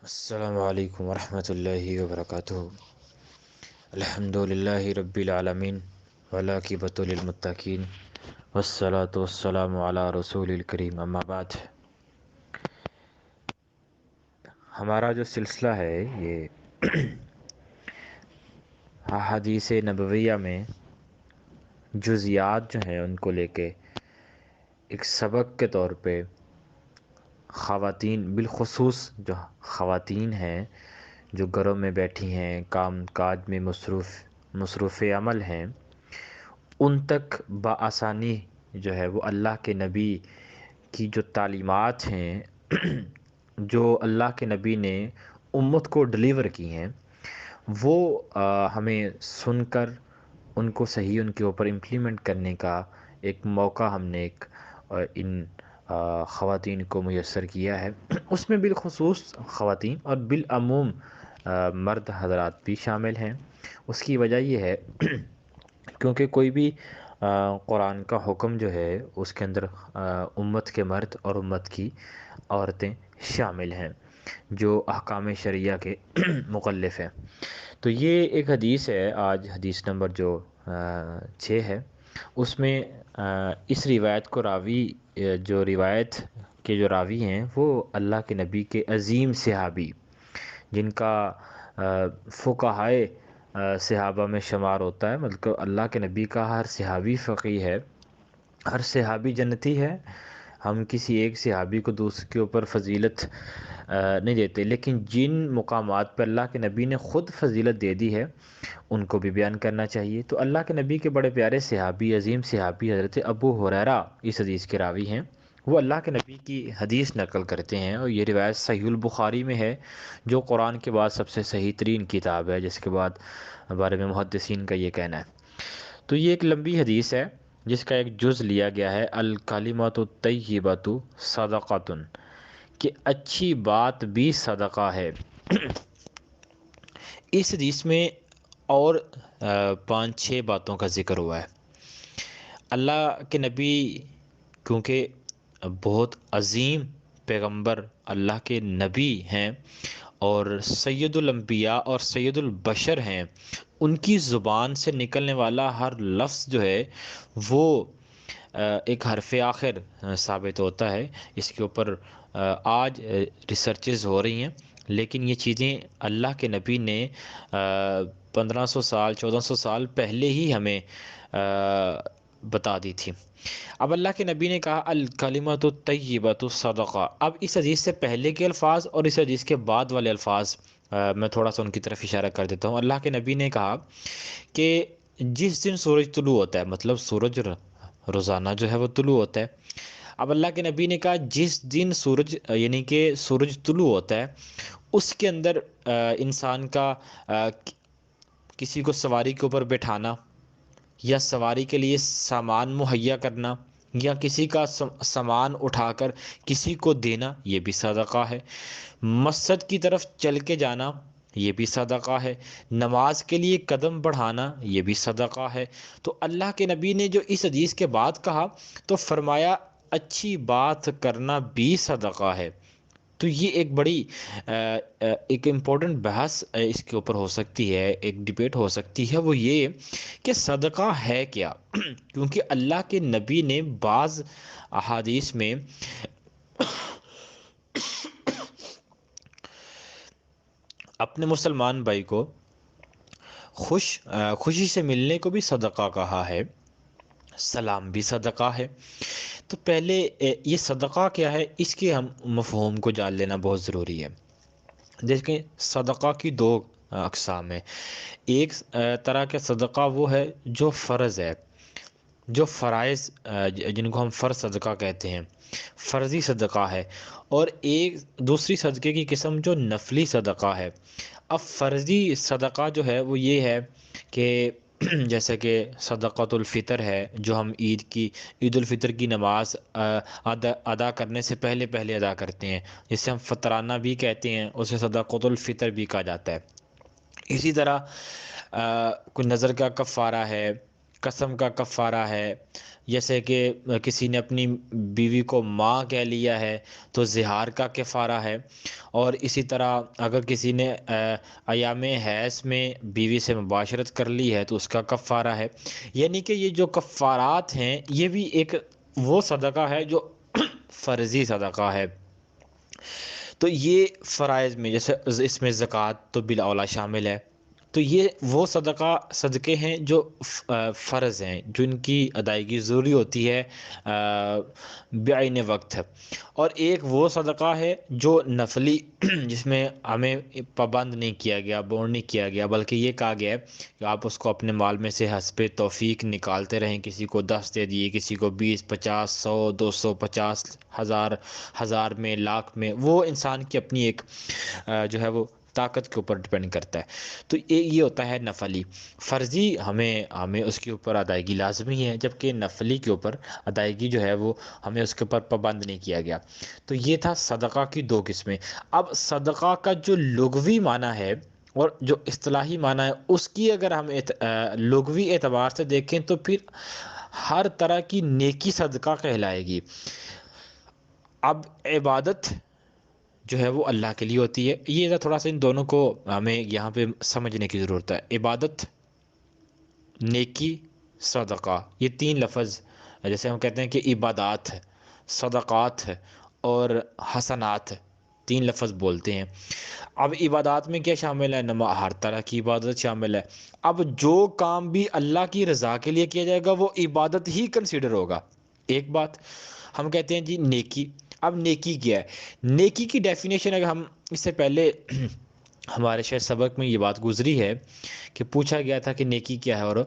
السلام علیکم ورحمۃ اللہ وبرکاتہ۔ الحمد للہ رب العالمین والعاقبۃ للمتقین والصلاة والسلام علی رسول الکریم، اما بعد۔ ہمارا جو سلسلہ ہے یہ احادیث نبویہ میں جزیات جو ہیں ان کو لے کے ایک سبق کے طور پہ خواتین، بالخصوص جو خواتین ہیں جو گھروں میں بیٹھی ہیں، کام کاج میں مصروف عمل ہیں، ان تک بآسانی جو ہے وہ اللہ کے نبی کی جو تعلیمات ہیں جو اللہ کے نبی نے امت کو ڈلیور کی ہیں، وہ ہمیں سن کر ان کو صحیح ان کے اوپر امپلیمنٹ کرنے کا ایک موقع ہم نے ان خواتین کو میسر کیا ہے۔ اس میں بالخصوص خواتین اور بالعموم مرد حضرات بھی شامل ہیں۔ اس کی وجہ یہ ہے کیونکہ کوئی بھی قرآن کا حکم جو ہے اس کے اندر امت کے مرد اور امت کی عورتیں شامل ہیں جو احکام شرعیہ کے مکلف ہیں۔ تو یہ ایک حدیث ہے، آج حدیث نمبر جو 6 ہے، اس میں اس روایت کو جو روایت کے جو راوی ہیں وہ اللہ کے نبی کے عظیم صحابی، جن کا فقہائے صحابہ میں شمار ہوتا ہے، مطلب اللہ کے نبی کا ہر صحابی فقیہ ہے، ہر صحابی جنتی ہے۔ ہم کسی ایک صحابی کو دوسرے کے اوپر فضیلت نہیں دیتے، لیکن جن مقامات پر اللہ کے نبی نے خود فضیلت دے دی ہے ان کو بھی بیان کرنا چاہیے۔ تو اللہ کے نبی کے بڑے پیارے صحابی، عظیم صحابی حضرت ابو ہریرہ اس حدیث کے راوی ہیں۔ وہ اللہ کے نبی کی حدیث نقل کرتے ہیں، اور یہ روایت صحیح البخاری میں ہے جو قرآن کے بعد سب سے صحیح ترین کتاب ہے، جس کے بعد بارے میں محدثین کا یہ کہنا ہے۔ تو یہ ایک لمبی حدیث ہے جس کا ایک جز لیا گیا ہے، الکلمۃ الطیبۃ صدقۃ، کہ اچھی بات بھی صدقہ ہے۔ اس حدیث میں اور 5-6 باتوں کا ذکر ہوا ہے۔ اللہ کے نبی کیونکہ بہت عظیم پیغمبر اللہ کے نبی ہیں اور سید الانبیاء اور سید البشر ہیں، ان کی زبان سے نکلنے والا ہر لفظ جو ہے وہ ایک حرف آخر ثابت ہوتا ہے۔ اس کے اوپر آج ریسرچز ہو رہی ہیں، لیکن یہ چیزیں اللہ کے نبی نے 1500 سال 1400 سال پہلے ہی ہمیں بتا دی تھی۔ اب اللہ کے نبی نے کہا الکلمۃ الطیبۃ صدقہ۔ اب اس حدیث سے پہلے کے الفاظ اور اس حدیث کے بعد والے الفاظ میں تھوڑا سا ان کی طرف اشارہ کر دیتا ہوں۔ اللہ کے نبی نے کہا کہ جس دن سورج طلوع ہوتا ہے، مطلب سورج روزانہ جو ہے وہ طلوع ہوتا ہے۔ اب اللہ کے نبی نے کہا جس دن سورج یعنی کہ سورج طلوع ہوتا ہے اس کے اندر انسان کا کسی کو سواری کے اوپر بٹھانا یا سواری کے لیے سامان مہیا کرنا یا کسی کا سامان اٹھا کر کسی کو دینا، یہ بھی صدقہ ہے۔ مسجد کی طرف چل کے جانا، یہ بھی صدقہ ہے۔ نماز کے لیے قدم بڑھانا، یہ بھی صدقہ ہے۔ تو اللہ کے نبی نے جو اس حدیث کے بعد کہا تو فرمایا اچھی بات کرنا بھی صدقہ ہے۔ تو یہ ایک بڑی ایک امپورٹنٹ بحث اس کے اوپر ہو سکتی ہے، ایک ڈیبیٹ ہو سکتی ہے، وہ یہ کہ صدقہ ہے کیا؟ کیونکہ اللہ کے نبی نے بعض احادیث میں اپنے مسلمان بھائی کو خوشی سے ملنے کو بھی صدقہ کہا ہے، سلام بھی صدقہ ہے۔ تو پہلے یہ صدقہ کیا ہے، اس کے ہم مفہوم کو جان لینا بہت ضروری ہے۔ دیکھیں، صدقہ کی 2 اقسام ہیں۔ ایک طرح کا صدقہ وہ ہے جو فرض ہے، جو فرائض جن کو ہم فرض صدقہ کہتے ہیں، فرضی صدقہ ہے۔ اور ایک دوسری صدقے کی قسم جو نفلی صدقہ ہے۔ اب فرضی صدقہ جو ہے وہ یہ ہے کہ جیسے کہ صدقۃ الفطر ہے، جو ہم عید الفطر کی نماز ادا کرنے سے پہلے ادا کرتے ہیں، جسے ہم فطرانہ بھی کہتے ہیں، اسے صدقۃ الفطر بھی کہا جاتا ہے۔ اسی طرح کوئی نظر کا کفارہ ہے، قسم کا کفارہ ہے، جیسے کہ کسی نے اپنی بیوی کو ماں کہہ لیا ہے تو زہار کا کفارہ ہے، اور اسی طرح اگر کسی نے ایام حیض میں بیوی سے مباشرت کر لی ہے تو اس کا کفارہ ہے۔ یعنی کہ یہ جو کفارات ہیں یہ بھی ایک وہ صدقہ ہے جو فرضی صدقہ ہے۔ تو یہ فرائض میں جیسے اس میں زکوٰۃ تو بالاولیٰ شامل ہے، تو یہ وہ صدقے ہیں جو فرض ہیں، جو ان کی ادائیگی ضروری ہوتی ہے بعین وقت۔ اور ایک وہ صدقہ ہے جو نفلی جس میں ہمیں پابند نہیں کیا گیا، بورڈ نہیں کیا گیا، بلکہ یہ کہا گیا ہے کہ آپ اس کو اپنے مال میں سے حسب توفیق نکالتے رہیں، کسی کو 10 دے دیے، کسی کو 20، 50، 100، 200، 50، ہزار میں، لاکھ میں، وہ انسان کی اپنی ایک جو ہے وہ طاقت کے اوپر ڈپینڈ کرتا ہے۔ تو یہ ہوتا ہے نفلی۔ فرضی ہمیں اس کے اوپر ادائیگی لازمی ہے، جبکہ نفلی کے اوپر ادائیگی جو ہے وہ ہمیں اس کے اوپر پابند نہیں کیا گیا۔ تو یہ تھا صدقہ کی دو قسمیں۔ اب صدقہ کا جو لغوی معنی ہے اور جو اصطلاحی معنی ہے، اس کی اگر ہم لغوی اعتبار سے دیکھیں تو پھر ہر طرح کی نیکی صدقہ کہلائے گی۔ اب عبادت جو ہے وہ اللہ کے لیے ہوتی ہے، یہ تھوڑا سا ان دونوں کو ہمیں یہاں پہ سمجھنے کی ضرورت ہے۔ عبادت، نیکی، صدقہ، یہ تین لفظ جیسے ہم کہتے ہیں کہ عبادات ہے، صدقات ہے اور حسنات ہے، تین لفظ بولتے ہیں۔ اب عبادات میں کیا شامل ہے؟ ہر طرح کی عبادت شامل ہے۔ اب جو کام بھی اللہ کی رضا کے لیے کیا جائے گا وہ عبادت ہی کنسیڈر ہوگا۔ ایک بات ہم کہتے ہیں جی نیکی۔ اب نیکی کیا ہے؟ نیکی کی ڈیفینیشن اگر ہم اس سے پہلے ہمارے شاید سبق میں یہ بات گزری ہے کہ پوچھا گیا تھا کہ نیکی کیا ہے اور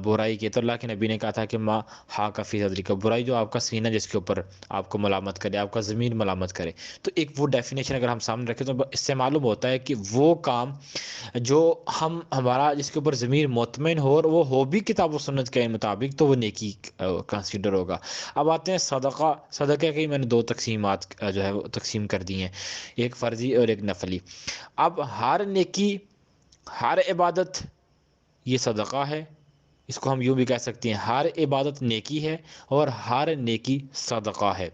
برائی کی، تو اللہ کے نبی نے کہا تھا کہ ما ہا کا فی صدری کا، برائی جو آپ کا سینہ جس کے اوپر آپ کو ملامت کرے، آپ کا ضمیر ملامت کرے۔ تو ایک وہ ڈیفینیشن اگر ہم سامنے رکھیں تو اس سے معلوم ہوتا ہے کہ وہ کام جو ہمارا جس کے اوپر ضمیر مطمئن ہو اور وہ ہو بھی کتاب و سنت کے مطابق، تو وہ نیکی کنسیڈر ہوگا۔ اب آتے ہیں صدقہ۔ صدقہ کی میں نے دو تقسیمات جو ہے وہ تقسیم کر دی ہیں، ایک فرضی اور ایک نفلی۔ اب ہر نیکی، ہر عبادت یہ صدقہ ہے، اس کو ہم یوں بھی کہہ سکتے ہیں ہر عبادت نیکی ہے اور ہر نیکی صدقہ ہے۔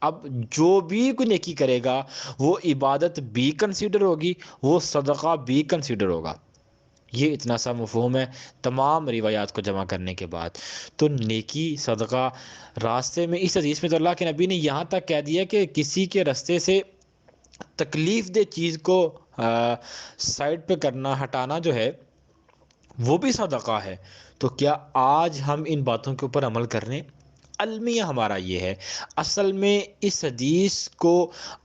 اب جو بھی کوئی نیکی کرے گا وہ عبادت بھی کنسیڈر ہوگی، وہ صدقہ بھی کنسیڈر ہوگا۔ یہ اتنا سا مفہوم ہے تمام روایات کو جمع کرنے کے بعد۔ تو نیکی، صدقہ، راستے میں اس حدیث میں تو اللہ کے نبی نے یہاں تک کہہ دیا کہ کسی کے راستے سے تکلیف دہ چیز کو سائڈ پہ کرنا، ہٹانا جو ہے وہ بھی صدقہ ہے۔ تو کیا آج ہم ان باتوں کے اوپر عمل کر رہے ہیں؟ المیہ ہمارا یہ ہے۔ اصل میں اس حدیث کو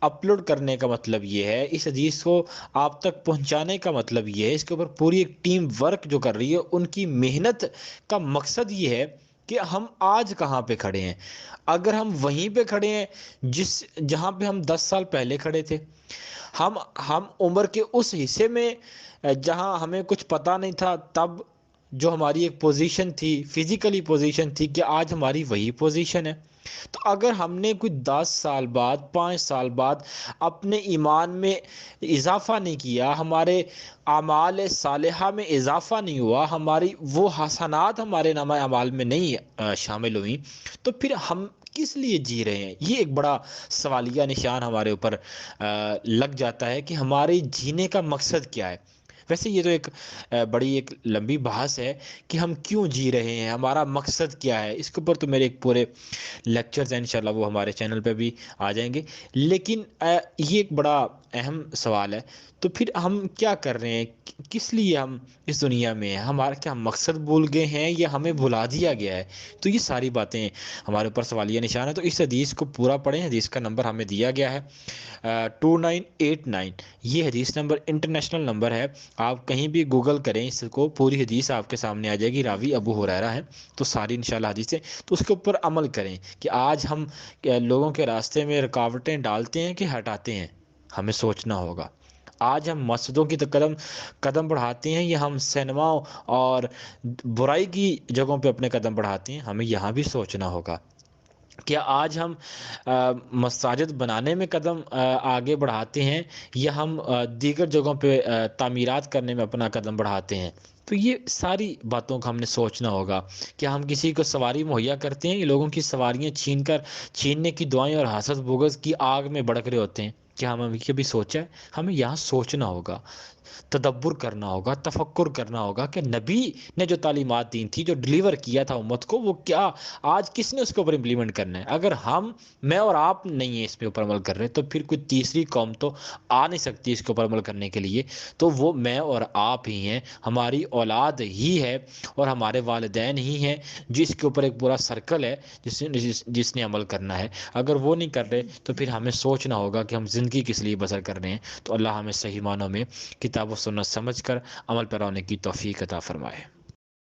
اپلوڈ کرنے کا مطلب یہ ہے، اس حدیث کو آپ تک پہنچانے کا مطلب یہ ہے، اس کے اوپر پوری ایک ٹیم ورک جو کر رہی ہے ان کی محنت کا مقصد یہ ہے کہ ہم آج کہاں پہ کھڑے ہیں۔ اگر ہم وہیں پہ کھڑے ہیں جہاں پہ ہم 10 سال پہلے کھڑے تھے، ہم عمر کے اس حصے میں جہاں ہمیں کچھ پتہ نہیں تھا، تب جو ہماری ایک پوزیشن تھی، فزیکلی پوزیشن تھی، کہ آج ہماری وہی پوزیشن ہے۔ تو اگر ہم نے کوئی 10 سال بعد، 5 سال بعد اپنے ایمان میں اضافہ نہیں کیا، ہمارے اعمال صالحہ میں اضافہ نہیں ہوا، ہماری وہ حسنات ہمارے نامہ اعمال میں نہیں شامل ہوئیں، تو پھر ہم کس لیے جی رہے ہیں؟ یہ ایک بڑا سوالیہ نشان ہمارے اوپر لگ جاتا ہے کہ ہمارے جینے کا مقصد کیا ہے۔ ویسے یہ تو ایک بڑی ایک لمبی بحث ہے کہ ہم کیوں جی رہے ہیں، ہمارا مقصد کیا ہے۔ اس کے اوپر تو میرے ایک پورے لیکچرز ہیں انشاءاللہ، وہ ہمارے چینل پہ بھی آ جائیں گے، لیکن یہ ایک بڑا اہم سوال ہے۔ تو پھر ہم کیا کر رہے ہیں؟ کس لیے ہم اس دنیا میں ہیں؟ ہمارا کیا مقصد بھول گئے ہیں یا ہمیں بھلا دیا گیا ہے؟ تو یہ ساری باتیں ہمارے اوپر سوالیہ نشان ہے۔ تو اس حدیث کو پورا پڑھیں، حدیث کا نمبر ہمیں دیا گیا ہے 2989، یہ حدیث نمبر انٹرنیشنل نمبر ہے۔ آپ کہیں بھی گوگل کریں اس کو، پوری حدیث آپ کے سامنے آ جائے گی، راوی ابو ہریرہ ہے، تو ساری انشاءاللہ حدیثیں، تو اس کے اوپر عمل کریں کہ آج ہم لوگوں کے راستے میں رکاوٹیں ڈالتے ہیں کہ ہٹاتے ہیں، ہمیں سوچنا ہوگا۔ آج ہم مسجدوں کی قدم بڑھاتے ہیں یا ہم سینما اور برائی کی جگہوں پہ اپنے قدم بڑھاتے ہیں، ہمیں یہاں بھی سوچنا ہوگا۔ کیا آج ہم مساجد بنانے میں قدم آگے بڑھاتے ہیں یا ہم دیگر جگہوں پہ تعمیرات کرنے میں اپنا قدم بڑھاتے ہیں؟ تو یہ ساری باتوں کا ہم نے سوچنا ہوگا کہ ہم کسی کو سواری مہیا کرتے ہیں، یہ لوگوں کی سواریاں چھیننے کی دعائیں اور حسد بغض کی آگ میں بڑک رہے ہوتے ہیں. کیا ہم کبھی سوچا ہے؟ ہمیں یہاں سوچنا ہوگا، تدبر کرنا ہوگا، تفکر کرنا ہوگا کہ نبی نے جو تعلیمات دی تھی، جو ڈلیور کیا تھا امت کو، وہ کیا آج کس نے اس کے اوپر امپلیمنٹ کرنا ہے. اگر میں اور آپ نہیں ہیں اس پہ اوپر عمل کر رہے، تو پھر کوئی تیسری قوم تو آ نہیں سکتی اس کے اوپر عمل کرنے کے لیے. تو وہ میں اور آپ ہی ہیں، ہماری اولاد ہی ہے اور ہمارے والدین ہی ہیں جس کے اوپر ایک پورا سرکل ہے جس نے عمل کرنا ہے. اگر وہ نہیں کر رہے تو پھر ہمیں سوچنا ہوگا کہ ہم زندگی کس لیے بسر کر رہے ہیں. تو اللہ ہمیں صحیح معنوں میں کتاب و سنت سمجھ کر عمل پر آنے کی توفیق عطا فرمائے.